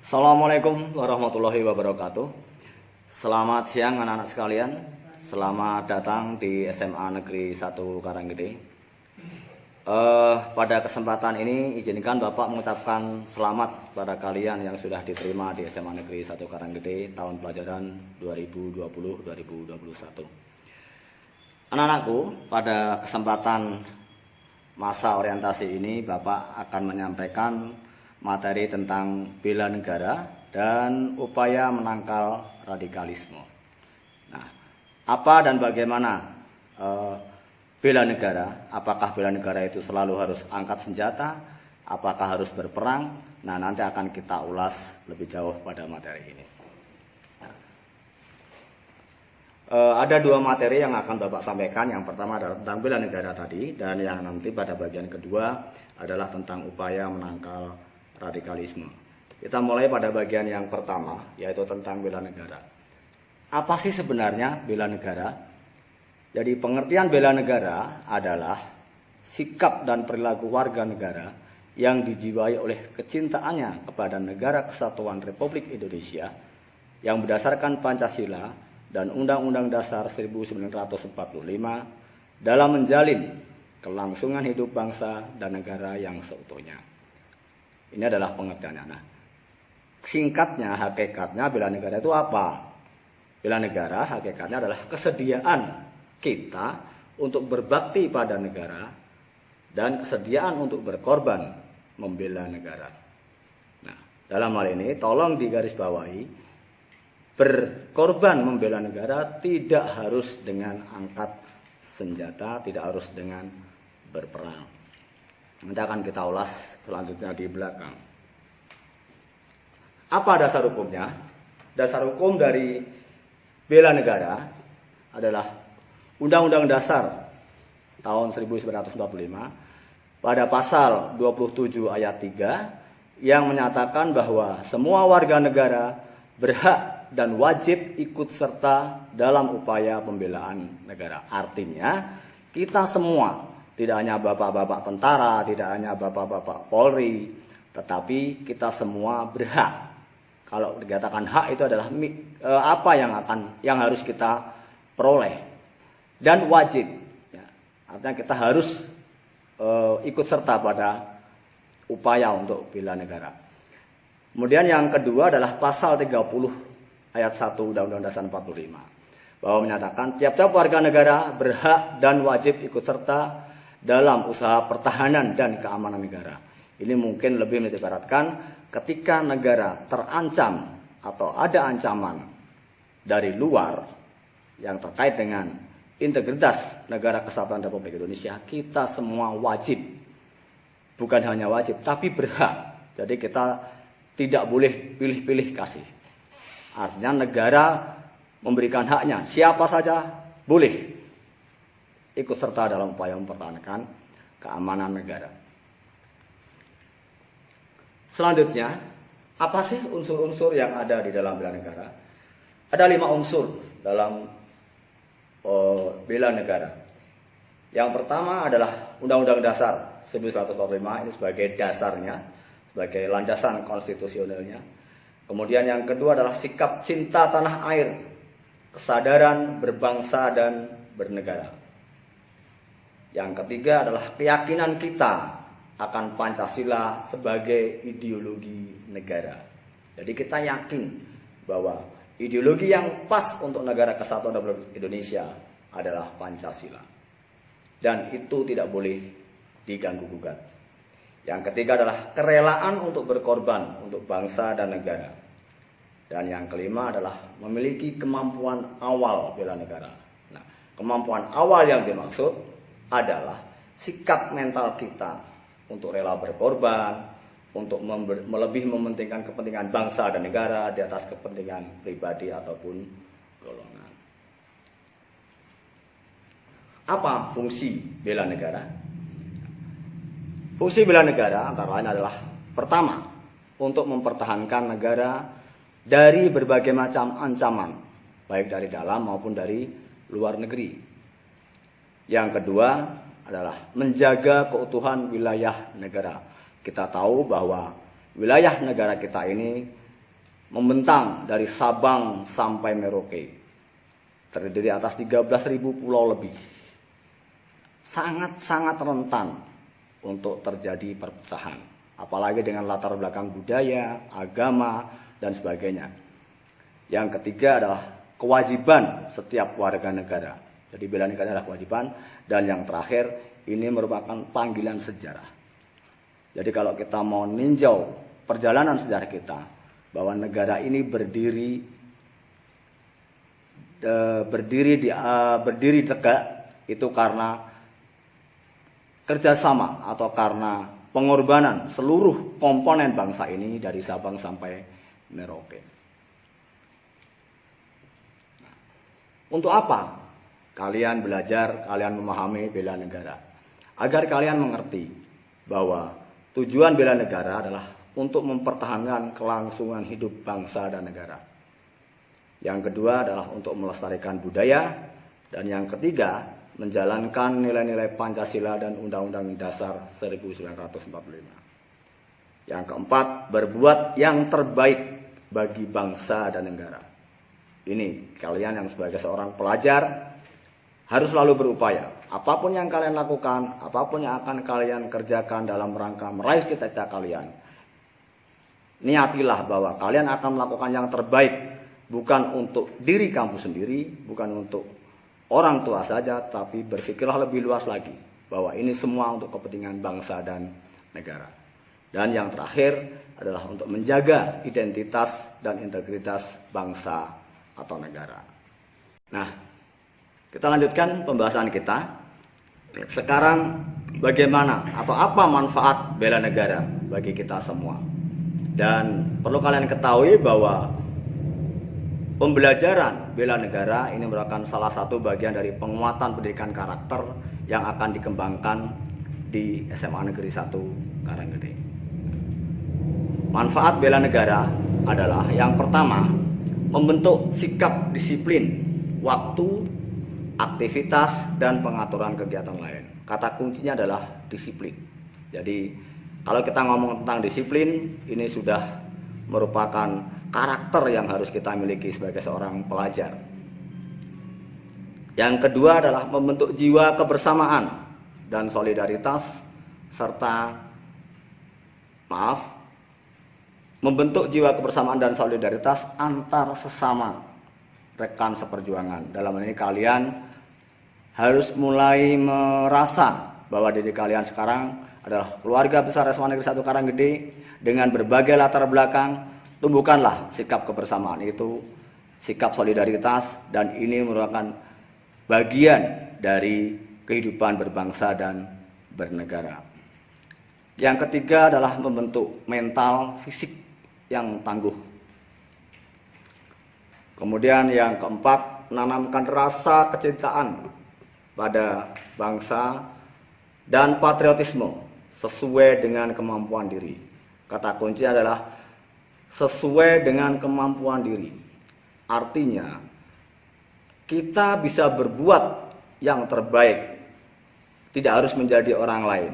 Assalamualaikum warahmatullahi wabarakatuh. Selamat siang anak-anak sekalian. Selamat datang di SMA Negeri 1 Karanggede. Pada kesempatan ini izinkan Bapak mengucapkan selamat pada kalian yang sudah diterima di SMA Negeri 1 Karanggede tahun pelajaran 2020-2021. Anak-anakku, pada kesempatan masa orientasi ini Bapak akan menyampaikan materi tentang bela negara dan upaya menangkal radikalisme. Nah, apa dan bagaimana bela negara? Apakah bela negara itu selalu harus angkat senjata? Apakah harus berperang? Nah, nanti akan kita ulas lebih jauh pada materi ini. Ada dua materi yang akan Bapak sampaikan. Yang pertama adalah tentang bela negara tadi, dan yang nanti pada bagian kedua adalah tentang upaya menangkal radikalisme. Kita mulai pada bagian yang pertama, yaitu tentang bela negara. Apa sih sebenarnya bela negara? Jadi pengertian bela negara adalah sikap dan perilaku warga negara yang dijiwai oleh kecintaannya kepada Negara Kesatuan Republik Indonesia yang berdasarkan Pancasila dan Undang-Undang Dasar 1945 dalam menjalin kelangsungan hidup bangsa dan negara yang seutuhnya. Ini adalah pengertiannya. Nah, singkatnya, hakikatnya bela negara itu apa? Bela negara hakikatnya adalah kesediaan kita untuk berbakti pada negara dan kesediaan untuk berkorban membela negara. Nah, dalam hal ini tolong digarisbawahi, berkorban membela negara tidak harus dengan angkat senjata, tidak harus dengan berperang. Nanti akan kita ulas selanjutnya di belakang. Apa dasar hukumnya? Dasar hukum dari bela negara adalah Undang-Undang Dasar tahun 1945 pada pasal 27 ayat 3 yang menyatakan bahwa semua warga negara berhak dan wajib ikut serta dalam upaya pembelaan negara. Artinya kita semua, tidak hanya bapak-bapak tentara, tidak hanya bapak-bapak Polri, tetapi kita semua berhak. Kalau dikatakan hak itu adalah apa yang harus kita peroleh, dan wajib. Ya, artinya kita harus ikut serta pada upaya untuk bela negara. Kemudian yang kedua adalah pasal 30 ayat 1 Undang-Undang Dasar 45 bahwa menyatakan tiap-tiap warga negara berhak dan wajib ikut serta dalam usaha pertahanan dan keamanan negara. Ini mungkin lebih menitikberatkan ketika negara terancam atau ada ancaman dari luar yang terkait dengan integritas Negara Kesatuan Republik Indonesia, kita semua wajib, bukan hanya wajib, tapi berhak. Jadi kita tidak boleh pilih-pilih kasih. Artinya negara memberikan haknya, siapa saja boleh ikut serta dalam upaya mempertahankan keamanan negara. Selanjutnya, apa sih unsur-unsur yang ada di dalam bela negara? Ada 5 unsur dalam bela negara. Yang pertama adalah Undang-Undang Dasar 1945, ini sebagai dasarnya, sebagai landasan konstitusionalnya. Kemudian yang kedua adalah sikap cinta tanah air, kesadaran berbangsa dan bernegara. Yang ketiga adalah keyakinan kita akan Pancasila sebagai ideologi negara. Jadi kita yakin bahwa ideologi yang pas untuk Negara Kesatuan Republik Indonesia adalah Pancasila. Dan itu tidak boleh diganggu-gugat. Yang ketiga adalah kerelaan untuk berkorban untuk bangsa dan negara. Dan yang kelima adalah memiliki kemampuan awal bela negara. Nah, kemampuan awal yang dimaksud adalah sikap mental kita untuk rela berkorban, untuk lebih mementingkan kepentingan bangsa dan negara di atas kepentingan pribadi ataupun golongan. Apa fungsi bela negara? Fungsi bela negara antara lain adalah pertama, untuk mempertahankan negara dari berbagai macam ancaman, baik dari dalam maupun dari luar negeri. Yang kedua adalah menjaga keutuhan wilayah negara. Kita tahu bahwa wilayah negara kita ini membentang dari Sabang sampai Merauke. Terdiri atas 13.000 pulau lebih. Sangat-sangat rentan untuk terjadi perpecahan. Apalagi dengan latar belakang budaya, agama, dan sebagainya. Yang ketiga adalah kewajiban setiap warga negara. Jadi bela negara adalah kewajiban. Dan yang terakhir, ini merupakan panggilan sejarah. Jadi kalau kita mau ninjau perjalanan sejarah kita, bahwa negara ini berdiri tegak itu karena kerjasama atau karena pengorbanan seluruh komponen bangsa ini dari Sabang sampai Merauke. Nah, untuk apa kalian belajar, kalian memahami bela negara? Agar kalian mengerti bahwa tujuan bela negara adalah untuk mempertahankan kelangsungan hidup bangsa dan negara. Yang kedua adalah untuk melestarikan budaya. Dan yang ketiga, menjalankan nilai-nilai Pancasila dan Undang-Undang Dasar 1945. Yang keempat, berbuat yang terbaik bagi bangsa dan negara. Ini kalian yang sebagai seorang pelajar harus selalu berupaya. Apapun yang kalian lakukan, apapun yang akan kalian kerjakan dalam rangka meraih cita-cita kalian, niatilah bahwa kalian akan melakukan yang terbaik, bukan untuk diri kamu sendiri, bukan untuk orang tua saja, tapi berpikirlah lebih luas lagi bahwa ini semua untuk kepentingan bangsa dan negara. Dan yang terakhir adalah untuk menjaga identitas dan integritas bangsa atau negara. Nah, kita lanjutkan pembahasan kita. Sekarang bagaimana atau apa manfaat bela negara bagi kita semua? Dan perlu kalian ketahui bahwa pembelajaran bela negara ini merupakan salah satu bagian dari penguatan pendidikan karakter yang akan dikembangkan di SMA Negeri 1 Karanggede. Manfaat bela negara adalah yang pertama, membentuk sikap disiplin, waktu, aktivitas, dan pengaturan kegiatan lain. Kata kuncinya adalah disiplin. Jadi kalau kita ngomong tentang disiplin, ini sudah merupakan karakter yang harus kita miliki sebagai seorang pelajar. Yang kedua adalah membentuk jiwa kebersamaan dan solidaritas, serta membentuk jiwa kebersamaan dan solidaritas antar sesama rekan seperjuangan. Dalam hal ini kalian harus mulai merasa bahwa diri kalian sekarang adalah keluarga besar SMA Negeri 1 Karanggede dengan berbagai latar belakang. Tumbuhkanlah sikap kebersamaan itu, sikap solidaritas, dan ini merupakan bagian dari kehidupan berbangsa dan bernegara. Yang ketiga adalah membentuk mental fisik yang tangguh. Kemudian yang keempat, menanamkan rasa kecintaan pada bangsa dan patriotisme sesuai dengan kemampuan diri. Kata kunci adalah sesuai dengan kemampuan diri. Artinya kita bisa berbuat yang terbaik, tidak harus menjadi orang lain.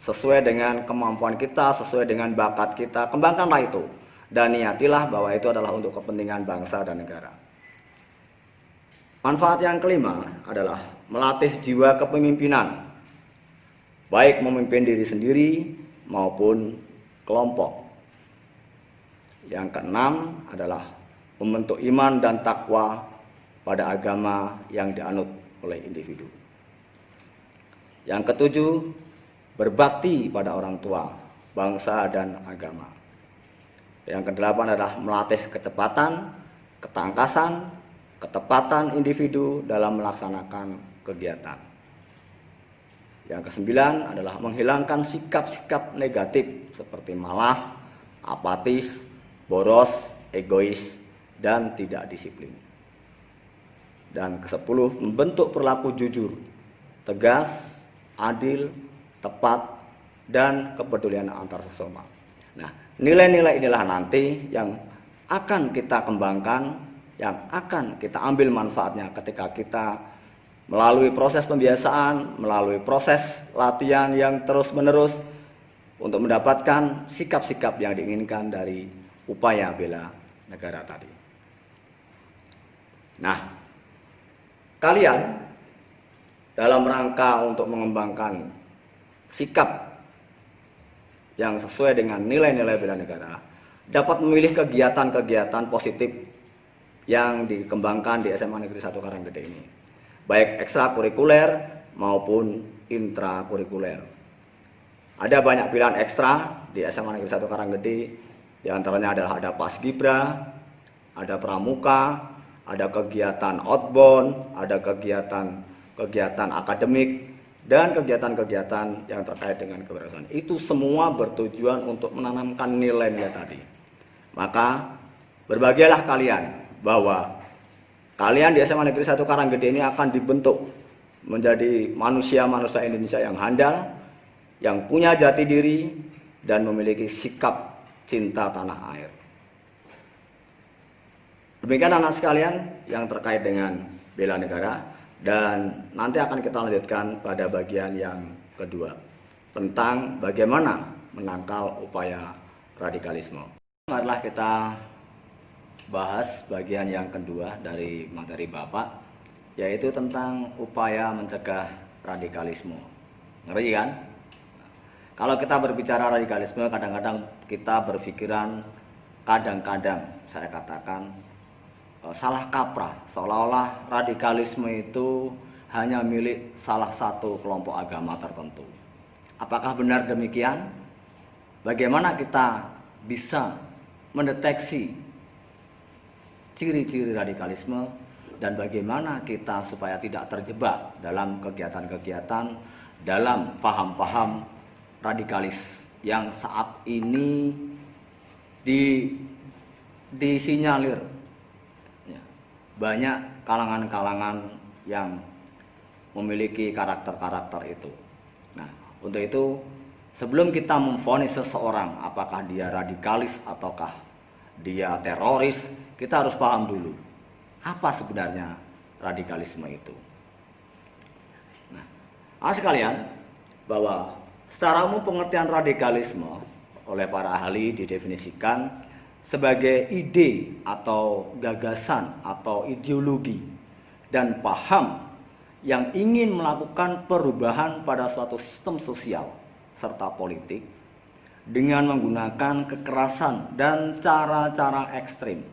Sesuai dengan kemampuan kita, sesuai dengan bakat kita, kembangkanlah itu. Dan niatilah bahwa itu adalah untuk kepentingan bangsa dan negara. Manfaat yang kelima adalah melatih jiwa kepemimpinan, baik memimpin diri sendiri maupun kelompok. Yang keenam adalah membentuk iman dan takwa pada agama yang dianut oleh individu. Yang ketujuh, berbakti pada orang tua, bangsa, dan agama. Yang kedelapan adalah melatih kecepatan, ketangkasan, ketepatan individu dalam melaksanakan kegiatan. Yang kesembilan adalah menghilangkan sikap-sikap negatif seperti malas, apatis, boros, egois, dan tidak disiplin. Dan kesepuluh, membentuk perilaku jujur, tegas, adil, tepat, dan kepedulian antar sesama. Nah, nilai-nilai inilah nanti yang akan kita kembangkan, yang akan kita ambil manfaatnya ketika kita melalui proses pembiasaan, melalui proses latihan yang terus-menerus untuk mendapatkan sikap-sikap yang diinginkan dari upaya bela negara tadi. Nah, kalian dalam rangka untuk mengembangkan sikap yang sesuai dengan nilai-nilai bela negara dapat memilih kegiatan-kegiatan positif yang dikembangkan di SMA Negeri 1 Karanggede ini, baik ekstrakurikuler maupun intrakurikuler. Ada banyak pilihan ekstra di SMA Negeri 1 Karanggede, di antaranya adalah ada Paskibra, ada Pramuka, ada kegiatan outbound, ada kegiatan akademik, dan kegiatan-kegiatan yang terkait dengan kewirausahaan. Itu semua bertujuan untuk menanamkan nilai-nilai tadi. Maka berbahagialah kalian bahwa kalian di SMA Negeri 1 Karanggede ini akan dibentuk menjadi manusia-manusia Indonesia yang handal, yang punya jati diri, dan memiliki sikap cinta tanah air. Demikian anak sekalian yang terkait dengan bela negara, dan nanti akan kita lanjutkan pada bagian yang kedua tentang bagaimana menangkal upaya radikalisme. Marilah kita bahas bagian yang kedua dari materi Bapak, yaitu tentang upaya mencegah radikalisme. Ngeri kan? Kalau kita berbicara radikalisme, kadang-kadang kita berpikiran, kadang-kadang saya katakan salah kaprah, seolah-olah radikalisme itu hanya milik salah satu kelompok agama tertentu. Apakah benar demikian? Bagaimana kita bisa mendeteksi ciri-ciri radikalisme, dan bagaimana kita supaya tidak terjebak dalam kegiatan-kegiatan, dalam paham-paham radikalis yang saat ini disinyalir banyak kalangan-kalangan yang memiliki karakter-karakter itu. Nah, untuk itu sebelum kita memvonis seseorang apakah dia radikalis ataukah dia teroris, kita harus paham dulu apa sebenarnya radikalisme itu. Nah, sekalian, bahwa secara umum pengertian radikalisme oleh para ahli didefinisikan sebagai ide atau gagasan atau ideologi dan paham yang ingin melakukan perubahan pada suatu sistem sosial serta politik dengan menggunakan kekerasan dan cara-cara ekstrim.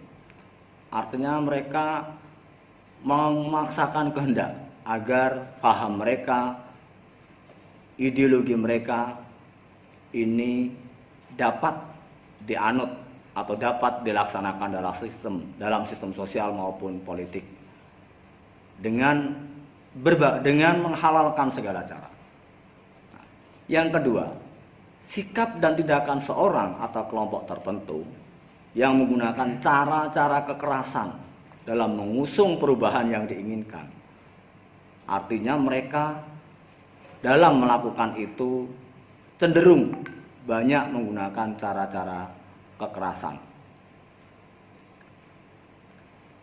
Artinya mereka memaksakan kehendak agar paham mereka, ideologi mereka ini dapat dianut atau dapat dilaksanakan dalam sistem sosial maupun politik dengan menghalalkan segala cara. Yang kedua, sikap dan tindakan seorang atau kelompok tertentu yang menggunakan cara-cara kekerasan dalam mengusung perubahan yang diinginkan. Artinya mereka dalam melakukan itu cenderung banyak menggunakan cara-cara kekerasan.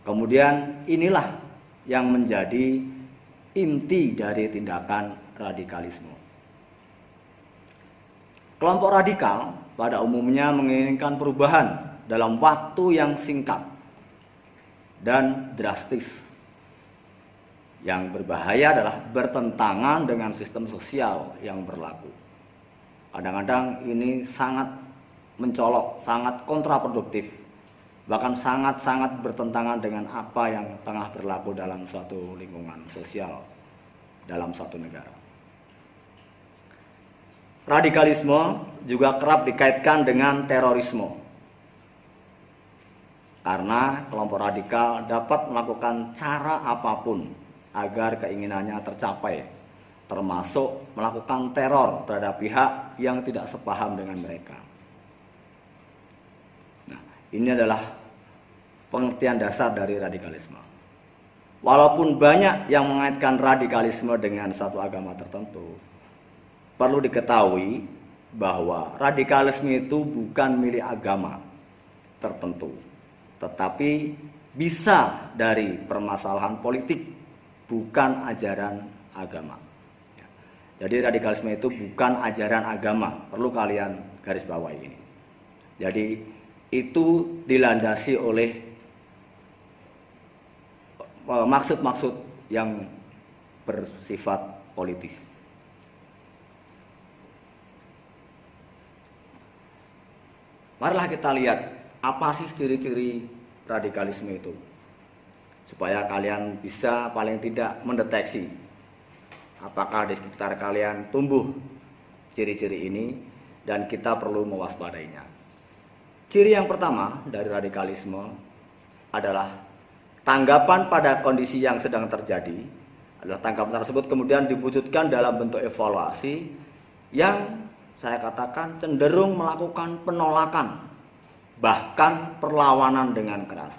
Kemudian inilah yang menjadi inti dari tindakan radikalisme. Kelompok radikal pada umumnya menginginkan perubahan dalam waktu yang singkat dan drastis. Yang berbahaya adalah bertentangan dengan sistem sosial yang berlaku. Kadang-kadang ini sangat mencolok, sangat kontraproduktif, bahkan sangat-sangat bertentangan dengan apa yang tengah berlaku dalam suatu lingkungan sosial, dalam suatu negara. Radikalisme juga kerap dikaitkan dengan terorisme, karena kelompok radikal dapat melakukan cara apapun agar keinginannya tercapai, termasuk melakukan teror terhadap pihak yang tidak sepaham dengan mereka. Nah, ini adalah pengertian dasar dari radikalisme. Walaupun banyak yang mengaitkan radikalisme dengan satu agama tertentu, perlu diketahui bahwa radikalisme itu bukan milik agama tertentu, tetapi bisa dari permasalahan politik, bukan ajaran agama. Jadi radikalisme itu bukan ajaran agama, perlu kalian garis bawahi ini. Jadi itu dilandasi oleh maksud-maksud yang bersifat politis. Marilah kita lihat apa sih ciri-ciri radikalisme itu, supaya kalian bisa paling tidak mendeteksi apakah di sekitar kalian tumbuh ciri-ciri ini dan kita perlu mewaspadainya. Ciri yang pertama dari radikalisme adalah tanggapan pada kondisi yang sedang terjadi. Adalah tanggapan tersebut kemudian diwujudkan dalam bentuk evaluasi yang saya katakan cenderung melakukan penolakan, bahkan perlawanan dengan keras.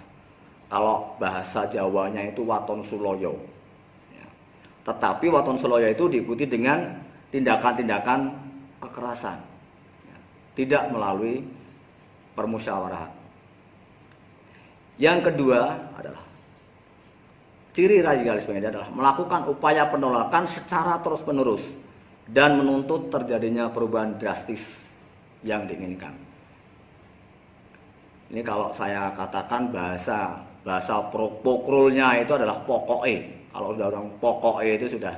Kalau bahasa Jawanya itu waton suloyo. Tetapi waton suloyo itu diikuti dengan tindakan-tindakan kekerasan, tidak melalui permusyawarahan. Yang kedua adalah ciri radikalisme ini adalah melakukan upaya penolakan secara terus-menerus dan menuntut terjadinya perubahan drastis yang diinginkan. Ini kalau saya katakan bahasa pokrulnya itu adalah pokoknya. Kalau sudah orang pokoknya itu sudah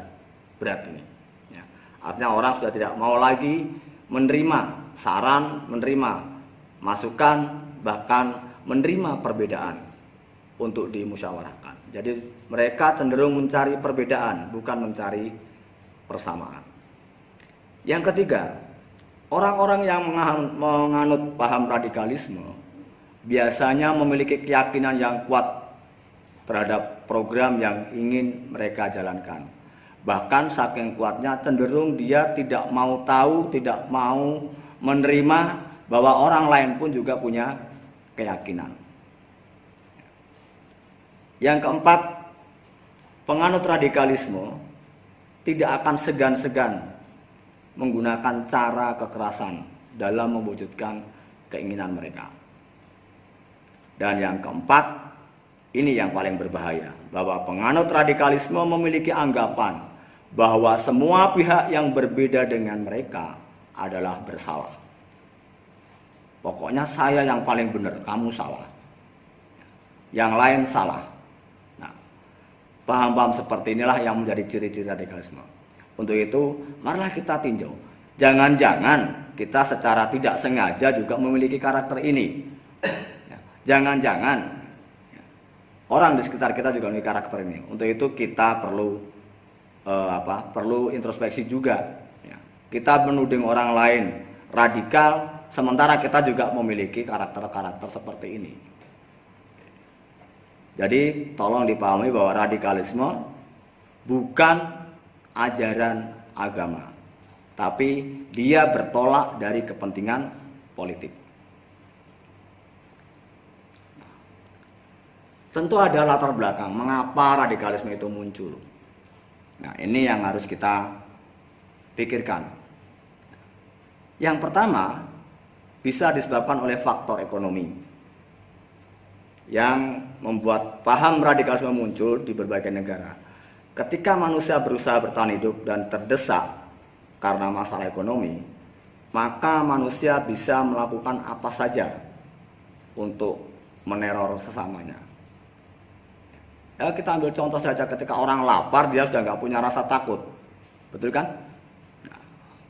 berat ini. Ya. Artinya orang sudah tidak mau lagi menerima saran, menerima masukan, bahkan menerima perbedaan untuk dimusyawarahkan. Jadi mereka cenderung mencari perbedaan, bukan mencari persamaan. Yang ketiga, orang-orang yang menganut paham radikalisme biasanya memiliki keyakinan yang kuat terhadap program yang ingin mereka jalankan. Bahkan saking kuatnya cenderung dia tidak mau tahu, tidak mau menerima bahwa orang lain pun juga punya keyakinan. Yang keempat, penganut radikalisme tidak akan segan-segan menggunakan cara kekerasan dalam mewujudkan keinginan mereka. Dan yang keempat, ini yang paling berbahaya, bahwa penganut radikalisme memiliki anggapan bahwa semua pihak yang berbeda dengan mereka adalah bersalah. Pokoknya saya yang paling benar, kamu salah. Yang lain salah. Nah, paham-paham seperti inilah yang menjadi ciri-ciri radikalisme. Untuk itu, marilah kita tinjau. Jangan-jangan kita secara tidak sengaja juga memiliki karakter ini. Jangan-jangan orang di sekitar kita juga memiliki karakter ini. Untuk itu kita perlu introspeksi juga. Kita menuding orang lain radikal, sementara kita juga memiliki karakter-karakter seperti ini. Jadi tolong dipahami bahwa radikalisme bukan ajaran agama, tapi dia bertolak dari kepentingan politik. Tentu ada latar belakang mengapa radikalisme itu muncul. Nah, ini yang harus kita pikirkan. Yang pertama, bisa disebabkan oleh faktor ekonomi yang membuat paham radikalisme muncul di berbagai negara. Ketika manusia berusaha bertahan hidup dan terdesak karena masalah ekonomi, maka manusia bisa melakukan apa saja untuk meneror sesamanya. Ya, kita ambil contoh saja, ketika orang lapar dia sudah nggak punya rasa takut, betul kan? Nah,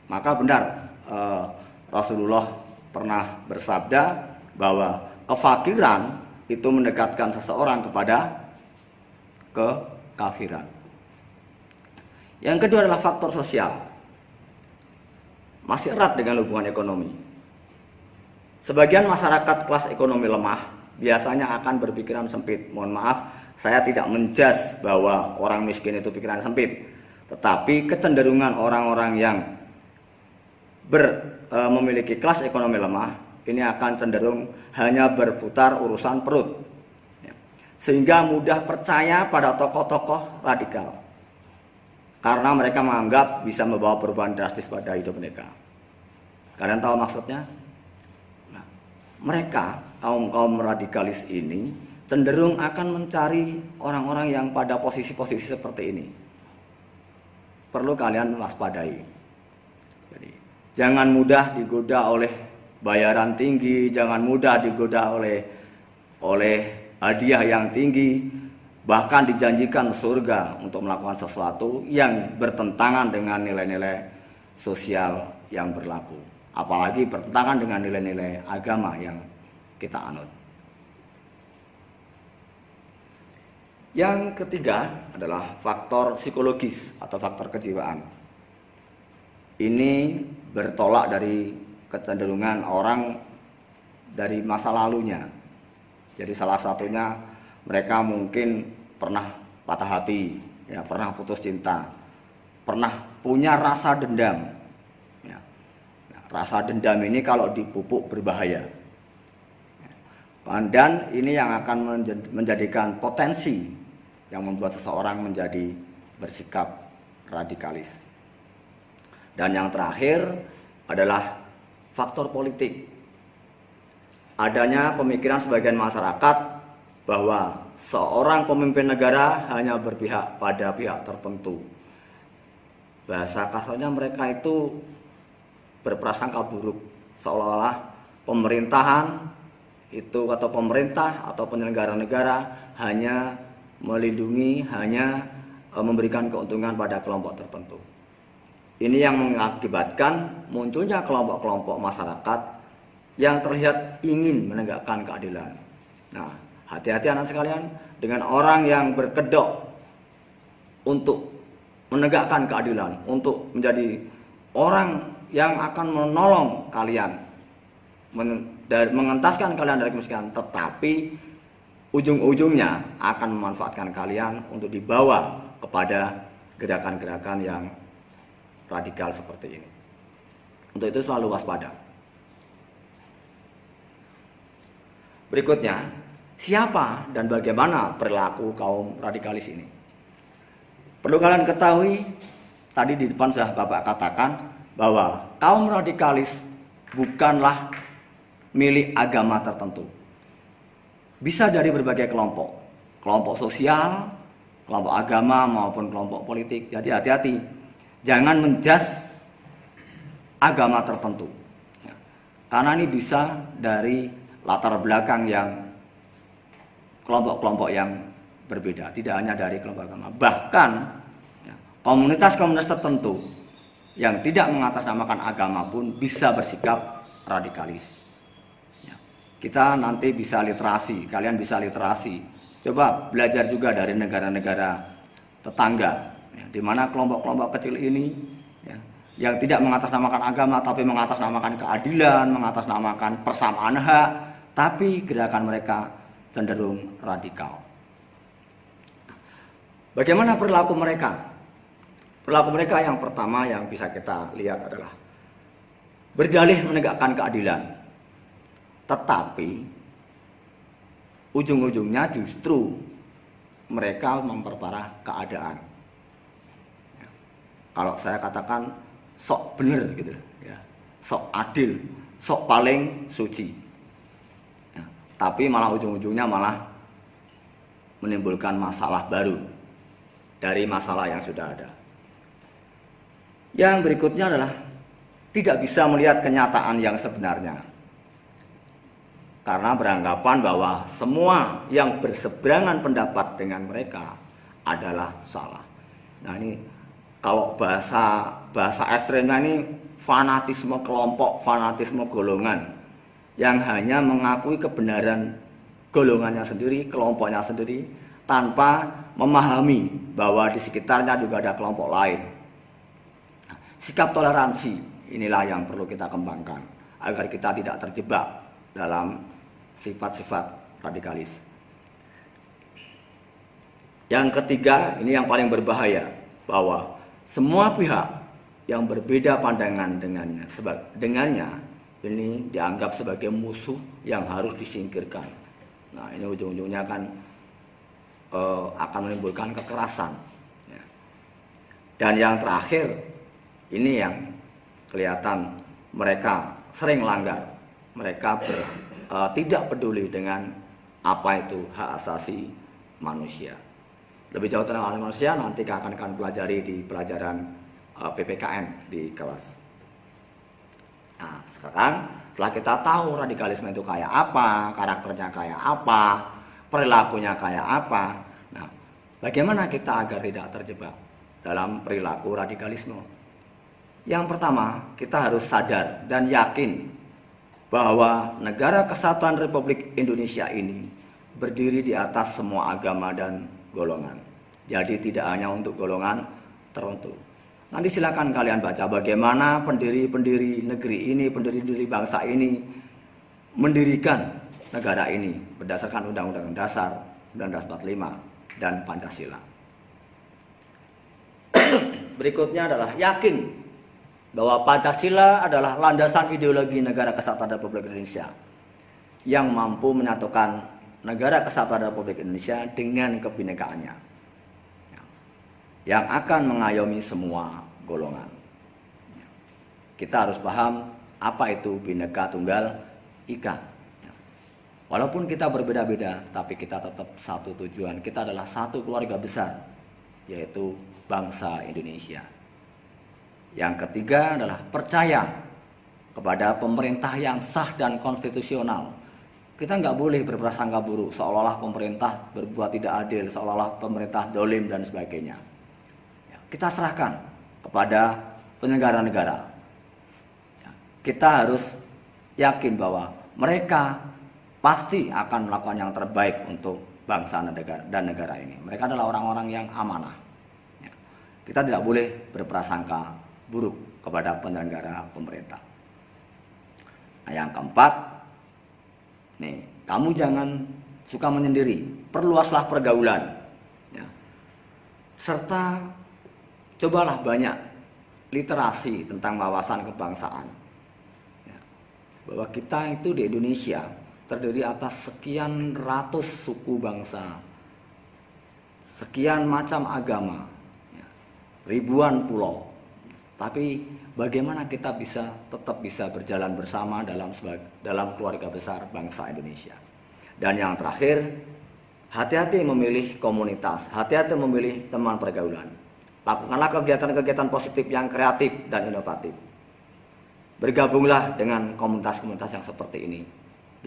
maka benar Rasulullah pernah bersabda bahwa kefakiran itu mendekatkan seseorang kepada kekafiran. Yang kedua adalah faktor sosial. Masih erat dengan hubungan ekonomi. Sebagian masyarakat kelas ekonomi lemah biasanya akan berpikiran sempit. Mohon maaf, saya tidak menjudge bahwa orang miskin itu pikiran sempit. Tetapi kecenderungan orang-orang yang memiliki kelas ekonomi lemah ini akan cenderung hanya berputar urusan perut. Sehingga mudah percaya pada tokoh-tokoh radikal. Karena mereka menganggap bisa membawa perubahan drastis pada hidup mereka. Kalian tahu maksudnya? Nah, mereka, kaum radikalis ini cenderung akan mencari orang-orang yang pada posisi-posisi seperti ini. Perlu kalian waspadai. Jadi, jangan mudah digoda oleh bayaran tinggi, jangan mudah digoda oleh hadiah yang tinggi, bahkan dijanjikan surga untuk melakukan sesuatu yang bertentangan dengan nilai-nilai sosial yang berlaku, apalagi bertentangan dengan nilai-nilai agama yang kita anut. Yang ketiga adalah faktor psikologis atau faktor kejiwaan. Ini bertolak dari kecenderungan orang dari masa lalunya. Jadi salah satunya mereka mungkin pernah patah hati, ya, pernah putus cinta, pernah punya rasa dendam. Ya. Nah, rasa dendam ini kalau dipupuk berbahaya. Dan ini yang akan menjadikan potensi yang membuat seseorang menjadi bersikap radikalis. Dan yang terakhir adalah faktor politik. Adanya pemikiran sebagian masyarakat bahwa seorang pemimpin negara hanya berpihak pada pihak tertentu. Bahasa kasarnya mereka itu berprasangka buruk, seolah-olah pemerintahan itu atau pemerintah atau penyelenggara negara hanya melindungi, hanya memberikan keuntungan pada kelompok tertentu. Ini yang mengakibatkan munculnya kelompok-kelompok masyarakat yang terlihat ingin menegakkan keadilan. Nah, hati-hati anak sekalian dengan orang yang berkedok untuk menegakkan keadilan, untuk menjadi orang yang akan menolong kalian, mengentaskan kalian dari kemiskinan, tetapi ujung-ujungnya akan memanfaatkan kalian untuk dibawa kepada gerakan-gerakan yang radikal seperti ini. Untuk itu selalu waspada. Berikutnya, siapa dan bagaimana perilaku kaum radikalis ini? Perlu kalian ketahui, tadi di depan sudah Bapak katakan bahwa kaum radikalis bukanlah milik agama tertentu. Bisa jadi berbagai kelompok, kelompok sosial, kelompok agama maupun kelompok politik. Jadi hati-hati, jangan menjudge agama tertentu, karena ini bisa dari latar belakang yang kelompok-kelompok yang berbeda, tidak hanya dari kelompok agama. Bahkan komunitas-komunitas tertentu yang tidak mengatasnamakan agama pun bisa bersikap radikalis. Kita nanti bisa literasi, kalian bisa literasi. Coba belajar juga dari negara-negara tetangga, di mana kelompok-kelompok kecil ini yang tidak mengatasnamakan agama, tapi mengatasnamakan keadilan, mengatasnamakan persamaan hak, tapi gerakan mereka cenderung radikal. Bagaimana perilaku mereka? Perilaku mereka yang pertama yang bisa kita lihat adalah berdalih menegakkan keadilan, tetapi ujung-ujungnya justru mereka memperparah keadaan. Kalau saya katakan sok bener gitu ya, sok adil, sok paling suci, ya, tapi malah ujung-ujungnya malah menimbulkan masalah baru dari masalah yang sudah ada. Yang berikutnya adalah tidak bisa melihat kenyataan yang sebenarnya, karena beranggapan bahwa semua yang berseberangan pendapat dengan mereka adalah salah. Nah, ini kalau bahasa ekstrimnya ini fanatisme kelompok, fanatisme golongan yang hanya mengakui kebenaran golongannya sendiri, kelompoknya sendiri, tanpa memahami bahwa di sekitarnya juga ada kelompok lain. Sikap toleransi inilah yang perlu kita kembangkan agar kita tidak terjebak dalam sifat-sifat radikalis. Yang ketiga, ini yang paling berbahaya, bahwa semua pihak yang berbeda pandangan dengannya ini dianggap sebagai musuh yang harus disingkirkan. Nah, ini ujung-ujungnya akan menimbulkan kekerasan. Dan yang terakhir, ini yang kelihatan mereka sering langgar. Mereka tidak peduli dengan apa itu hak asasi manusia. Lebih jauh tentang hak asasi manusia nanti akan pelajari di pelajaran PPKN di kelas. Nah, sekarang setelah kita tahu radikalisme itu kayak apa, karakternya kayak apa, perilakunya kayak apa. Nah, bagaimana kita agar tidak terjebak dalam perilaku radikalisme? Yang pertama, kita harus sadar dan yakin bahwa Negara Kesatuan Republik Indonesia ini berdiri di atas semua agama dan golongan. Jadi tidak hanya untuk golongan tertentu. Nanti silakan kalian baca bagaimana pendiri-pendiri negeri ini, pendiri-pendiri bangsa ini mendirikan negara ini berdasarkan Undang-Undang Dasar 1945 dan Pancasila. Berikutnya adalah yakin bahwa Pancasila adalah landasan ideologi Negara Kesatuan Republik Indonesia yang mampu menyatukan Negara Kesatuan Republik Indonesia dengan kebinekaannya, yang akan mengayomi semua golongan. Kita harus paham apa itu Bhinneka Tunggal Ika. Walaupun kita berbeda-beda, tapi kita tetap satu tujuan. Kita adalah satu keluarga besar, yaitu bangsa Indonesia. Yang ketiga adalah percaya kepada pemerintah yang sah dan konstitusional. Kita nggak boleh berprasangka buruk, seolah-olah pemerintah berbuat tidak adil, seolah-olah pemerintah dolim dan sebagainya. Kita serahkan kepada penyelenggara negara. Kita harus yakin bahwa mereka pasti akan melakukan yang terbaik untuk bangsa dan negara ini. Mereka adalah orang-orang yang amanah. Kita tidak boleh berprasangka buruk kepada penyelenggara pemerintah. Nah, yang keempat, nih, kamu jangan suka menyendiri, perluaslah pergaulan, serta cobalah banyak literasi tentang wawasan kebangsaan. Bahwa kita itu di Indonesia terdiri atas sekian ratus suku bangsa, sekian macam agama, ribuan pulau. Tapi bagaimana kita tetap bisa berjalan bersama dalam keluarga besar bangsa Indonesia. Dan yang terakhir, hati-hati memilih komunitas, hati-hati memilih teman pergaulan. Lakukanlah kegiatan-kegiatan positif yang kreatif dan inovatif. Bergabunglah dengan komunitas-komunitas yang seperti ini.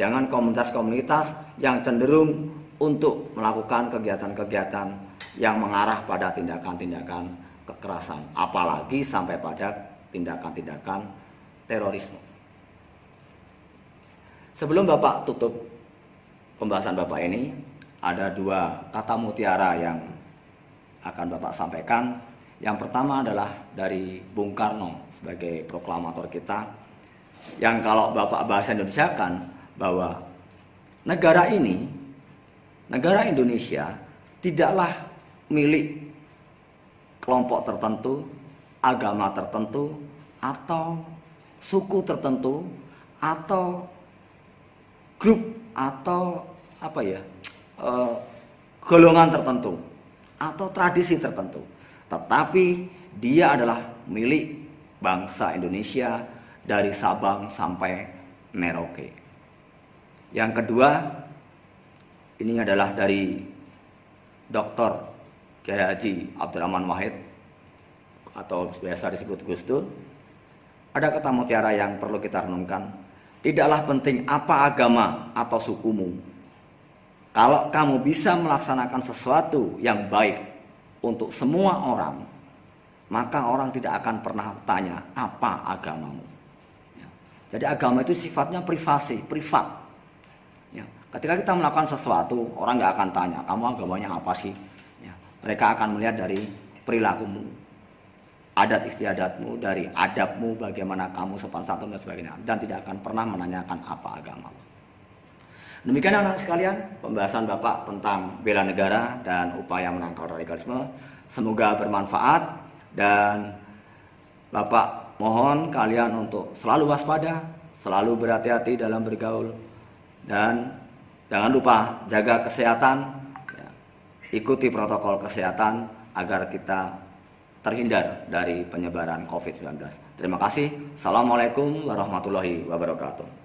Jangan komunitas-komunitas yang cenderung untuk melakukan kegiatan-kegiatan yang mengarah pada tindakan-tindakan kekerasan, apalagi sampai pada tindakan-tindakan terorisme. Sebelum Bapak tutup pembahasan Bapak ini, ada dua kata mutiara yang akan Bapak sampaikan. Yang pertama adalah dari Bung Karno sebagai proklamator kita, yang kalau Bapak bahasa Indonesia kan bahwa negara ini, negara Indonesia tidaklah milik kelompok tertentu, agama tertentu, atau suku tertentu, atau grup, atau golongan tertentu, atau tradisi tertentu. Tetapi dia adalah milik bangsa Indonesia dari Sabang sampai Merauke. Yang kedua, ini adalah dari Dr. Kiai Haji Abdurrahman Wahid atau biasa disebut Gus Dur. Ada kata mutiara yang perlu kita renungkan. Tidaklah penting apa agama atau sukumu. Kalau kamu bisa melaksanakan sesuatu yang baik untuk semua orang, maka orang tidak akan pernah tanya apa agamamu. Jadi agama itu sifatnya privasi, privat. Ketika kita melakukan sesuatu, orang nggak akan tanya kamu agamanya apa sih. Mereka akan melihat dari perilakumu, adat istiadatmu, dari adabmu, bagaimana kamu sopan santun dan sebagainya, dan tidak akan pernah menanyakan apa agamamu. Demikian anak sekalian, pembahasan Bapak tentang bela negara dan upaya menangkal radikalisme. Semoga bermanfaat dan Bapak mohon kalian untuk selalu waspada, selalu berhati-hati dalam bergaul, dan jangan lupa jaga kesehatan, ikuti protokol kesehatan agar kita terhindar dari penyebaran COVID-19. Terima kasih. Assalamualaikum warahmatullahi wabarakatuh.